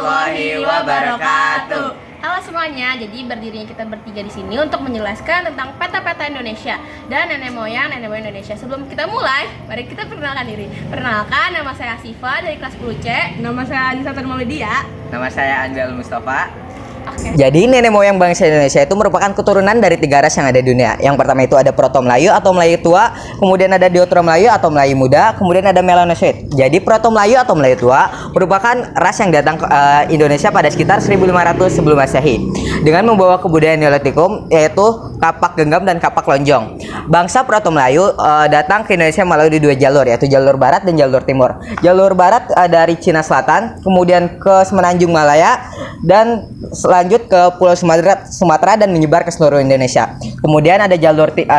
warahmatullahi wabarakatuh. Halo semuanya, jadi berdirinya kita bertiga di sini untuk menjelaskan tentang peta-peta Indonesia dan nenek moyang Indonesia. Sebelum kita mulai, mari kita perkenalkan diri. Perkenalkan, nama saya Asifa dari kelas 10C. Nama saya Anissa Maulidia. Nama saya Anjal Mustafa. Jadi nenek moyang bangsa Indonesia itu merupakan keturunan dari 3 ras yang ada di dunia. Yang pertama itu ada Proto Melayu atau Melayu tua, kemudian ada Deutero Melayu atau Melayu muda, kemudian ada Melanosoid. Jadi Proto Melayu atau Melayu tua merupakan ras yang datang ke Indonesia pada sekitar 1500 sebelum Masehi dengan membawa kebudayaan Neolitikum yaitu kapak genggam dan kapak lonjong. Bangsa Proto Melayu datang ke Indonesia melalui 2 jalur, yaitu jalur barat dan jalur timur. Jalur barat dari Cina Selatan, kemudian ke Semenanjung Malaya dan lanjut ke Pulau Sumatera dan menyebar ke seluruh Indonesia. Kemudian ada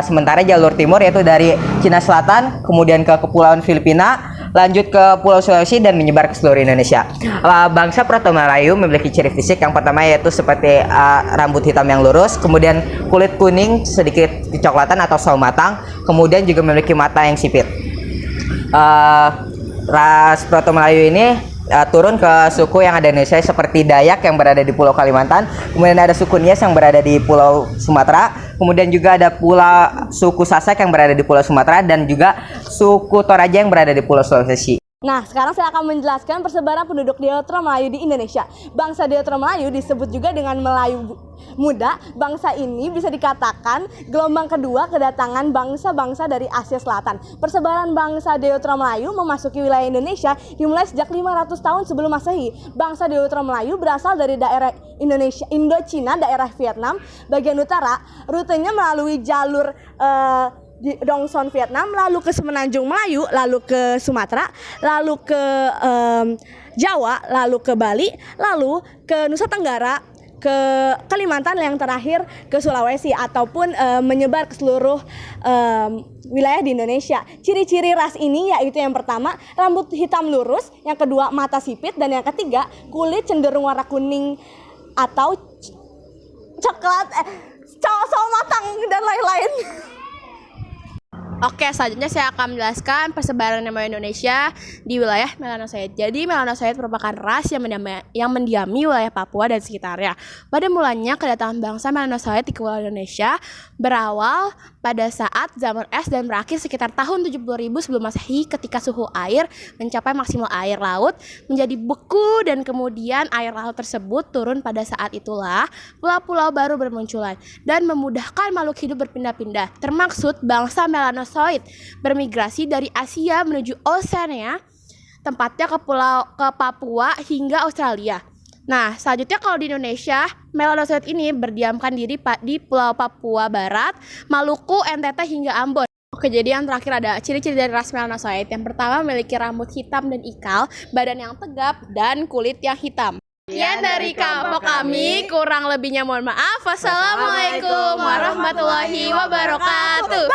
sementara jalur timur yaitu dari Cina Selatan, kemudian ke Kepulauan Filipina, lanjut ke Pulau Sulawesi dan menyebar ke seluruh Indonesia. Bangsa Proto Melayu memiliki ciri fisik yang pertama yaitu seperti rambut hitam yang lurus, kemudian kulit kuning sedikit kecoklatan atau sawo matang, kemudian juga memiliki mata yang sipit. Ras Proto Melayu ini turun ke suku yang ada di Indonesia seperti Dayak yang berada di Pulau Kalimantan, kemudian ada suku Nias yang berada di Pulau Sumatera, kemudian juga ada pula suku Sasak yang berada di Pulau Sumatera dan juga suku Toraja yang berada di Pulau Sulawesi. Nah, sekarang saya akan menjelaskan persebaran penduduk Deutero Melayu di Indonesia. Bangsa Deutero Melayu disebut juga dengan Melayu muda. Bangsa ini bisa dikatakan gelombang kedua kedatangan bangsa-bangsa dari Asia Selatan. Persebaran bangsa Deutero Melayu memasuki wilayah Indonesia dimulai sejak 500 tahun sebelum Masehi. Bangsa Deutero Melayu berasal dari daerah Indochina, daerah Vietnam bagian utara. Rutenya melalui jalur di Dongson Vietnam, lalu ke Semenanjung Melayu, lalu ke Sumatera, lalu ke Jawa, lalu ke Bali, lalu ke Nusa Tenggara, ke Kalimantan, yang terakhir ke Sulawesi ataupun menyebar ke seluruh wilayah di Indonesia. Ciri-ciri ras ini yaitu yang pertama rambut hitam lurus, yang kedua mata sipit, dan yang ketiga kulit cenderung warna kuning atau coklat, sawo matang dan lain-lain. Oke, selanjutnya saya akan menjelaskan persebaran nenek moyang Indonesia di wilayah Melanosoid. Jadi Melanosoid merupakan ras yang mendiami wilayah Papua dan sekitarnya. Pada mulanya kedatangan bangsa Melanosoid di Kepulauan Indonesia berawal pada saat zaman es dan berakhir sekitar tahun 70.000 sebelum Masehi ketika suhu air mencapai maksimal air laut menjadi beku dan kemudian air laut tersebut turun. Pada saat itulah pulau-pulau baru bermunculan dan memudahkan makhluk hidup berpindah-pindah. Termaksud bangsa Melanosoid bermigrasi dari Asia menuju Oceania, tempatnya ke Papua hingga Australia. Nah, selanjutnya kalau di Indonesia, Melanosoid ini berdiamkan diri di Pulau Papua Barat, Maluku, NTT hingga Ambon. Oke, jadi yang terakhir ada ciri-ciri dari ras Melanosoid. Yang pertama memiliki rambut hitam dan ikal, badan yang tegap, dan kulit yang hitam. Sekian dari kelompok kami, kurang lebihnya mohon maaf. Wassalamualaikum warahmatullahi wabarakatuh.